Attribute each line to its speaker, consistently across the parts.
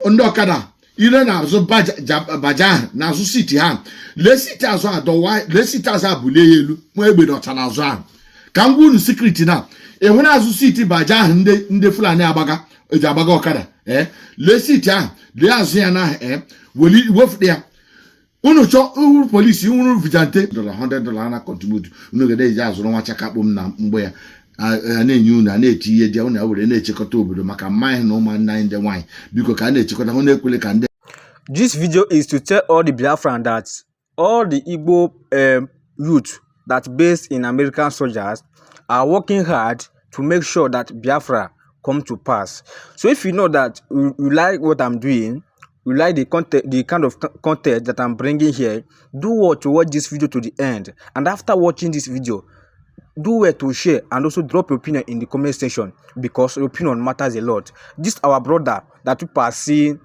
Speaker 1: ndị ọkada ile na-azụ baja na-azụ siti ha lee siti azụ adọwa lee siti azụ abụlie ya elu nwa egbe n'ọcha n'azụ ahụ ka m gwa unu sikriti na enwere azụ siti baja ahụ ndị Fulani eji agbaga ọkada lee siti ahụ lee azụ ya na wefụta ya unu chọọ uru polisi uru vigilante $100 na contribute unu ga eji azụrụ nwa chakakpụ m na mgbe ya na-enye unu na-eti ihe dị unu were na-echekọta obodo maka mmanya na ụmụnna anyị ndị nwaanyị biko ka na-echekọta hụ na-ekwele ka ndị.
Speaker 2: This video is to tell all the Biafran that all the Igbo youth that based in American soldiers are working hard to make sure that Biafra come to pass. So if you know that you like what I'm doing, you like the content, the kind of content that I'm bringing here, do what to watch this video to the end. And after watching this video, do well to share and also drop your opinion in the comment section, because your opinion matters a lot. This our brother that people are seeing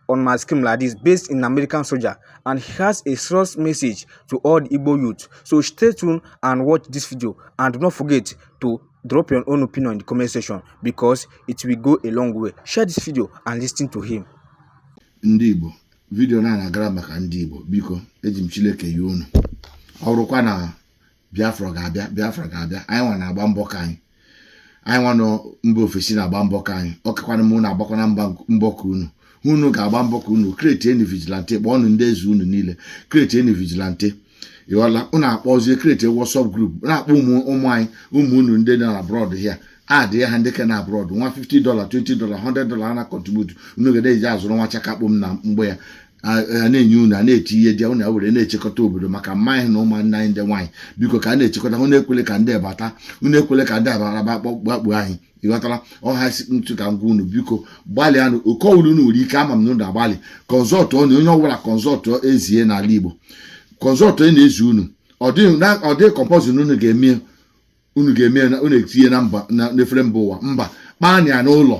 Speaker 2: on my screen like this, based in American soldier, and he has a serious message to all the Igbo youth. So stay tuned and watch this video, and do not forget to drop your own opinion in the comment section, because it will go a long way. Share this video and listen to him.
Speaker 1: Ndị Igbo video na-agara maka ndị Igbo, biko eji m Chineke yi unu ọrụkwa na Biafra ga-abịa anyị nwa na-agba mbọ ka anyị nwa nọ mba ofesi na-agba mbọ ka anyị ọkakwana m na-agbakwana mbọ ka unu ga-agba mbọ ka unu create any vigilante kpọọ unu ndị eze unu niile create any vigilante ịghọla unu akpọzie create WhatsApp group na-akpọ ụmụ anyị ụmụ unu ndị nọ abroad here adị ha ndị ka na abroad nwa $50 $20 $100 na contribute unu ga-eji azụrụ nwa chakakpụ m na mgbe ya na-enye unu na-eti ihe dị unu were na-echekọta obodo maka mmanya na ụmụnna anyị ndị nwaanyị biko ka na-echekọta hụ na-ekwele ka ndị bata unu ekwele ka ndị abaraba gbakpu anyị ịghọtara ọha ntụ ka ngwa unu biko gbalịa okowuru unu nwere ike ama m na agbalị kọnzọtụ onye ọbụla kọnzọtụ ezie n'ala Igbo kọnzọtụ na-ezi unu ọ dị kọmpọzin unu ga-eme na unu etinye na mba n'efere mba ụwa mba kpaa ya n'ụlọ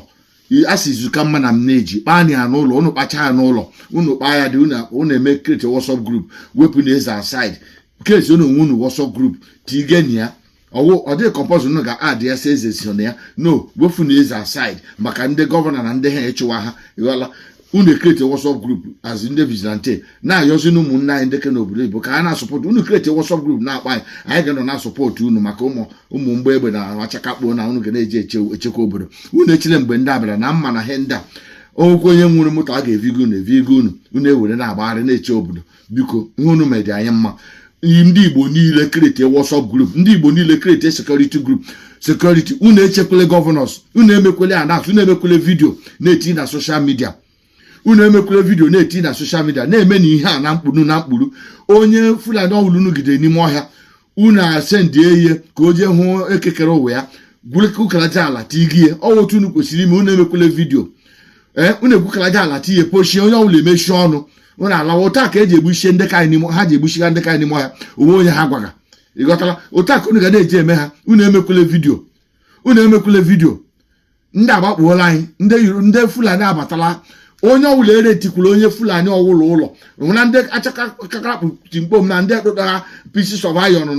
Speaker 1: asịzụka mma na m na-eji kpaa ya n'ụlọ unu kpacha ya n'ụlọ unu kpaa ya dị unu eme create WhatsApp group wepụ na eze aside kesi unu nwe unu WhatsApp group tigeni ya ọ dị kọmpọzụ unu ga-adị ya sị eze so na ya no wepụ na eze aside maka ndị gọvanọ na ndị ha ịchụwa ha ịghọla unu create WhatsApp group as ndị vigilante na-ayọzi na ụmụnna anyị ndeke n'obodo Igbo ka ha na-asọpọtụ unu create WhatsApp group na-akpa anyị ga-nọ na-asọpọtụ unu maka ụmụ mgbe egbe na achakakpụ na unu ga na-eji echekwa obodo unu echile mgbe ndị abịara na mma na he ndị a okwu onye nwere moto a ga-evigo unu ewere na-agbagharị na-eche obodo biko ihe unu medị anyị mma ndị Igbo niile create WhatsApp group ndị Igbo niile create security group unu echekwele gọvanọs unu emekwele anas unu emekwele vidio na-eti na social media unu emekwele vidio na-eti na social media na-eme na ihe a na mkpụrụ onye Fulani ọhụrụ unu gidere n'ime ọhịa unu asendị ihe ka o jee hụ ekekere ụwa ya gwurekalaja ala tigie otu unu kwesịrị ime unu emekwele vidio unu egwukalaja ala tiye pochie onye ọbụla emechi ọnụ unu alawa ụta ka eji egbuchie ndị ka anyị ha ji egbuchiga ndị ka anyị n'ime ọhịa onwe onye ha gwaga ịghọtala ụta ka unu ga na-eji eme ha unu emekwele vidio ndị agbakpuola anyị ndị Fulani abatala onye ọwụla eretikwuru onye Fulani ọwụla ụlọ nwere ndị achakakakapụ mkpom na ndị ekpekpagha pieces of iron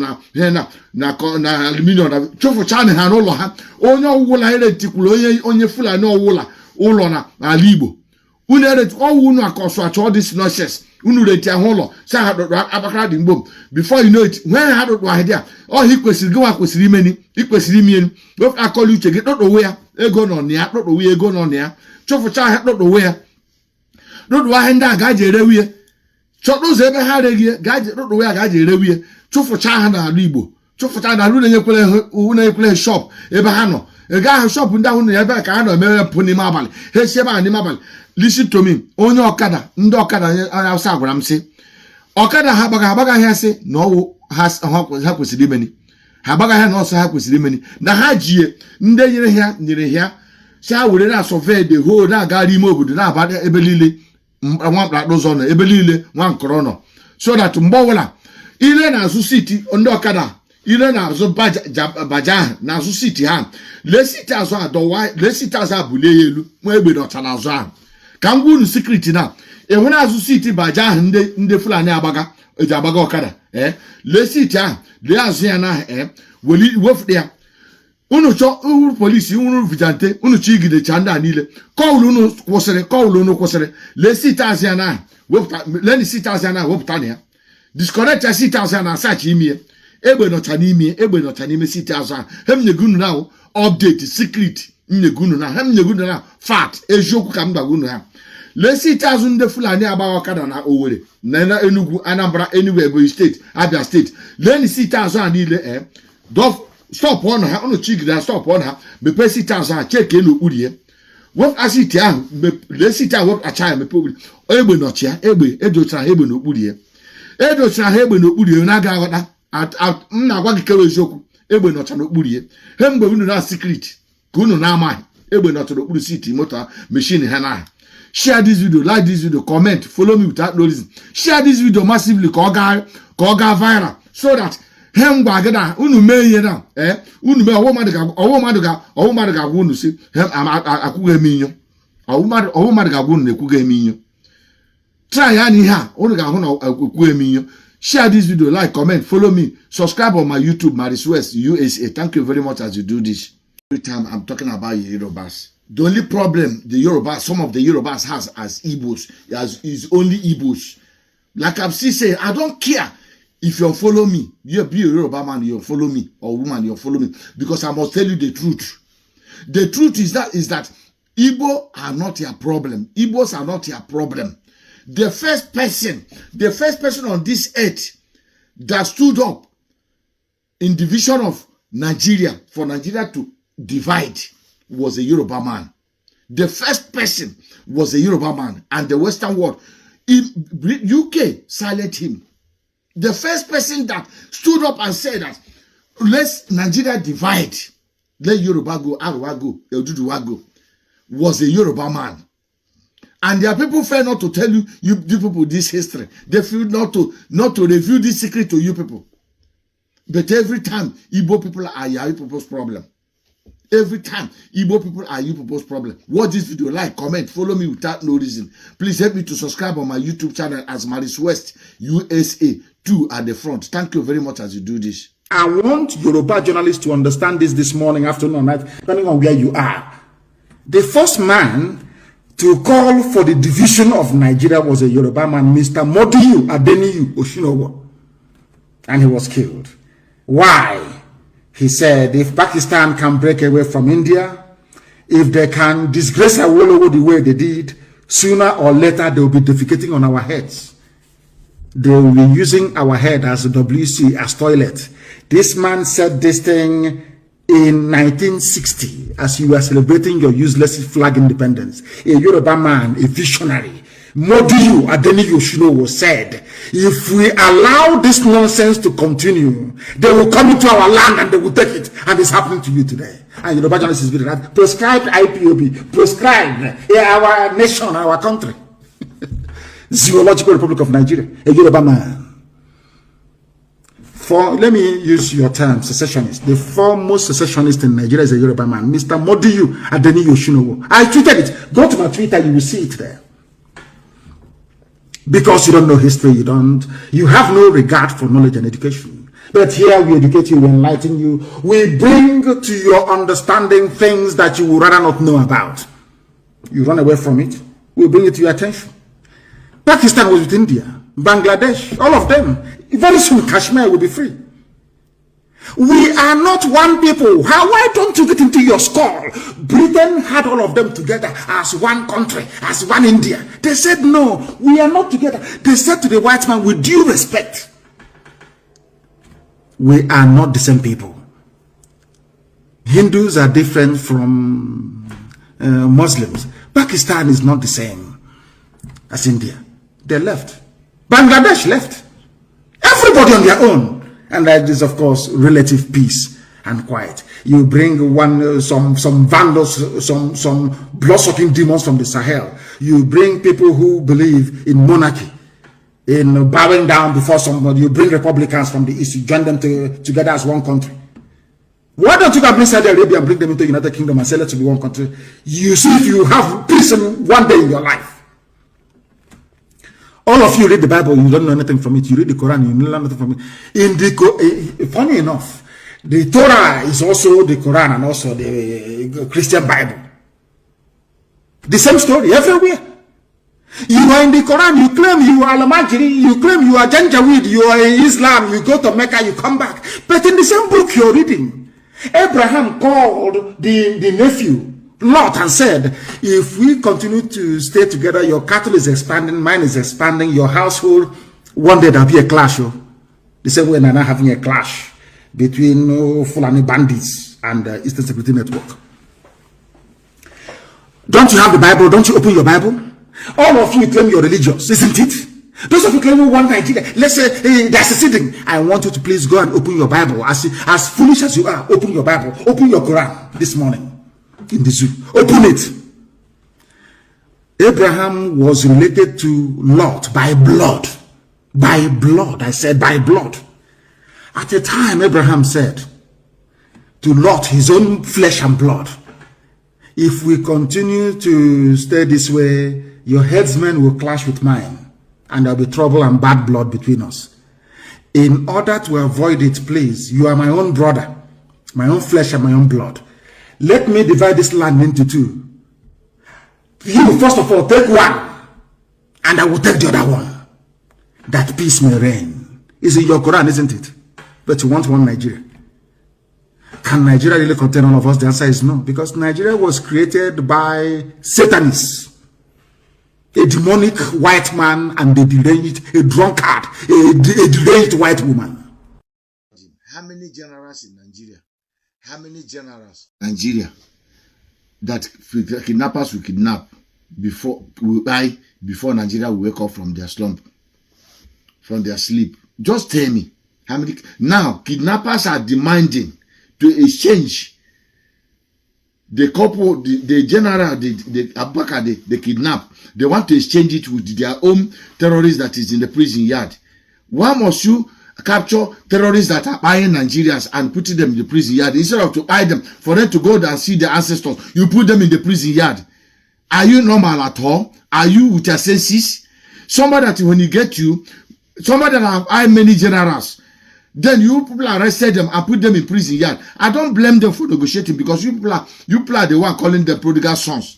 Speaker 1: na aluminium na chụfụchanị ha n'ụlọ ha onye ọwụla eretikwuru onye Fulani ọwụla ụlọ na ala Igbo unu ọwụ unu akọsụ achọ this nonsense unu reti ahụ ụlọ si ha dọdọ Abakara dị mgbom before you know it nwee ha dọdọ ahịdị a ọhịa ikwesịrị imeni ofe akọli uche gị dọdọwe ya ego nọ na ya chụfụcha ahịa dọdọwe ya dọdọ ahịa ndị a ga-eji erewu ya chọta ụzọ ebe ha reghie dọdọwe ya ga-eji erewu ya chụfụcha ha n'ala Igbo chụfụcha na na-enyekwele shop ebe ha nọ ego ahụ shop ndị ahụ na ebe ka ha nọ emere mpụ n'ime abalị ha esi ebe a n'ime abalị listen to me onye ọkada ndị ọkada anya Hausa gwara m sị ọkada ha agbagaghị ya sị na ọwụ ha kwesịrị imeni ha agbagaghị na ọsọ ha kwesịrị imeni na ha jie ndị nyere ha si ha were na-asọve the whole na-agagharị ime obodo na-aba ebe niile nwa mkpakpụ ụzọ nọ ebe niile nwa nkọrọ nọ so that mgbe ọbụla ile na-azụ siti ndị ọkada ile na-azụ baja ahụ na-azụ siti ha lee siti azụ abụlie ya elu nwa egbe n'ọcha n'azụ ahụ ka m gwa unu sikriti na enwere azụ siti baja ahụ ndị Fulani eji agbaga ọkada lee siti ahụ lee azụ ya na wefụta ya unu cho uru police unu vigilante unu chigide chanda niile call unu kwosere le sit-out na wepụta le ni sit-out na wepụta na ya disconnect ya sit-out na search ime egbe nọcha n'ime sit-out hem nyegunu na update secret nyegunu na hem nyegunu na fact eziokwu ka m gbagunu ha le sit-out ndị Fulani agbawa kada na Owerri na Enugu Anambra anywhere Ebonyi state Abia state le ni sit-out niile stop on ha unu chigida stop on ha mepe sit-out check n'okpuru ya wep asiti ahụ le sit-out wep acha mepe okpuru egbe nọchia egbe edochara egbe n'okpuru ya na-aga aghọta m na-agwa gị kewe eziokwu egbe nọcha n'okpuru ya he mgbe unu na secret ka unu na-amaghị egbe nọcha n'okpuru siti moto machine ha na share this video, like this video, comment, follow me without no reason, share this video massively ka ọ ga viral so that hem gbagada unu mee ihe na unu mee ọwụ mmadụ ga-agwa unu si hem akwụghị eme inyo ọwụ mmadụ ga-agwa unu na-ekwughị eme inyo try ya na ihe a unu ga-ahụ na ekwughị eme inyo. Share this video, like, comment, follow me, subscribe on my YouTube, Maris West USA. Thank you very much as you do this. Every time I'm talking about Yorubas, the only problem some of the Yorubas has as Igbos is only Igbos. Like I'm still saying, I don't care if you follow me. You be a Yoruba man, you follow me, or woman, you follow me, because I must tell you the truth. The truth is that Igbo are not your problem. Igbos are not your problem. The first person on this earth that stood up in the vision of Nigeria, for Nigeria to divide, was a Yoruba man. The first person was a Yoruba man, and the Western world, UK, silenced him. The first person that stood up and said that, let's Nigeria divide, let Yoruba go, Arewa go, Oduduwa go, was a Yoruba man. And there are people fail not to tell you people this history. They feel not to reveal this secret to you people. But every time, Igbo people are your people's problem. Every time, Igbo people are you people's problem. Watch this video, like, comment, follow me without no reason. Please help me to subscribe on my YouTube channel as Maris West USA 2 at the front. Thank you very much as you do this.
Speaker 3: I want Yoruba journalists to understand this morning, afternoon, night, depending on where you are. The first man to call for the division of Nigeria was a Yoruba man, Mr. Modiyu Adeniyi Oshinowo, and he was killed. Why? He said, if Pakistan can break away from India, if they can disgrace Awolowo the way they did, sooner or later they will be defecating on our heads. They will be using our head as a WC, as toilet. This man said this thing in 1960, as you were celebrating your useless flag independence. A Yoruba man, a visionary, Modiyu Adeniyi Oshinowo, said, if we allow this nonsense to continue, they will come into our land and they will take it. And it's happening to you today. And Yoruba journalists is that prescribed IPOB, prescribed our nation, our country. Zoological Republic of Nigeria, a Yoruba man. Let me use your term, secessionist. The foremost secessionist in Nigeria is a Yoruba man, Mr. Modiyu Adeniyi Oshinowo. I tweeted it. Go to my Twitter, you will see it there. Because you don't know history, you have no regard for knowledge and education. But here we educate you, we enlighten you, we bring to your understanding things that you would rather not know about. You run away from it, we bring it to your attention. Pakistan was with India, Bangladesh, all of them. Very soon Kashmir will be free. We are not one people. Why don't you get into your skull? Britain had all of them together as one country, as one India. They said, no, we are not together. They said to the white man, with due respect, we are not the same people. Hindus are different from Muslims. Pakistan is not the same as India. They left. Bangladesh left. Everybody on their own. And that is, of course, relative peace and quiet. You bring some vandals, some blood-sucking demons from the Sahel. You bring people who believe in monarchy, in bowing down before somebody. You bring Republicans from the East. You join them together as one country. Why don't you bring Saudi Arabia and bring them into the United Kingdom and say, let's be one country? You see if you have peace in one day in your life. All of you read the Bible, you don't know anything from it. You read the Quran, you learn nothing from it. Funny enough, The Torah is also the Quran and also the Christian Bible. The same story everywhere. You are in the Quran, you claim you are Al-Majri, you claim you are Janjaweed, you are in Islam, you go to Mecca, you come back. But in the same book you're reading, Abraham called the nephew Lot and said, if we continue to stay together, your cattle is expanding, mine is expanding, your household, one day there'll be a clash. The same way we're now having a clash between Fulani bandits and the Eastern Security Network. Don't you have the Bible? Don't you open your Bible? All of you claim you're religious, isn't it? Those of you claim one Nigeria, let's say they're seceding. I want you to please go and open your Bible. As foolish as you are, open your Bible, open your Quran this morning in the zoo. Open it. Abraham was related to Lot by blood. By blood, I said by blood. At the time, Abraham said to Lot, his own flesh and blood, if we continue to stay this way, your headsmen will clash with mine, and there'll be trouble and bad blood between us. In order to avoid it, please, you are my own brother, my own flesh and my own blood. Let me divide this land into two. You, first of all, take one, and I will take the other one. That peace may reign. It's in your Quran, isn't it? But you want one Nigeria. Can Nigeria really contain all of us? The answer is no, because Nigeria was created by Satanists, a demonic white man and a deranged, a drunkard, a deranged white woman.
Speaker 1: How many generals in Nigeria? How many generals in Nigeria that kidnappers will kidnap before Nigeria will wake up from their slump, from their sleep? Just tell me how many. Now kidnappers are demanding to exchange the couple, the general, the Abubakar, they kidnap. They want to exchange it with their own terrorists that is in the prison yard. Why must you capture terrorists that are buying Nigerians and putting them in the prison yard instead of to buy them for them to go and see their ancestors? You put them in the prison yard. Are you normal at all? Are you with your senses? Somebody that when you get you, somebody that have hired many generals, then you people arrested them and put them in prison yard. I don't blame them for negotiating, because you people are the one calling them prodigal sons.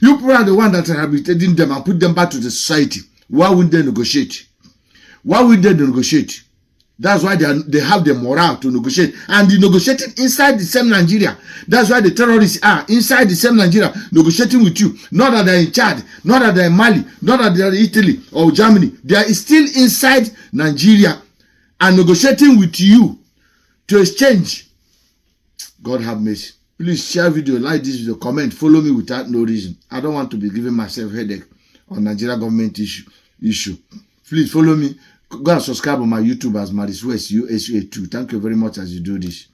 Speaker 1: You people are the one that are rehabilitating them and put them back to the society. Why wouldn't they negotiate? Why would they negotiate? That's why they have the morale to negotiate. And the negotiating inside the same Nigeria. That's why the terrorists are inside the same Nigeria negotiating with you. Not that they're in Chad, not that they're in Mali, not that they're in Italy or Germany. They are still inside Nigeria and negotiating with you to exchange. God have mercy. Please share video, like this video, comment, follow me without no reason. I don't want to be giving myself headache on Nigeria government issue. Please follow me. Go and subscribe on my YouTube as Maris West USA2. Thank you very much as you do this.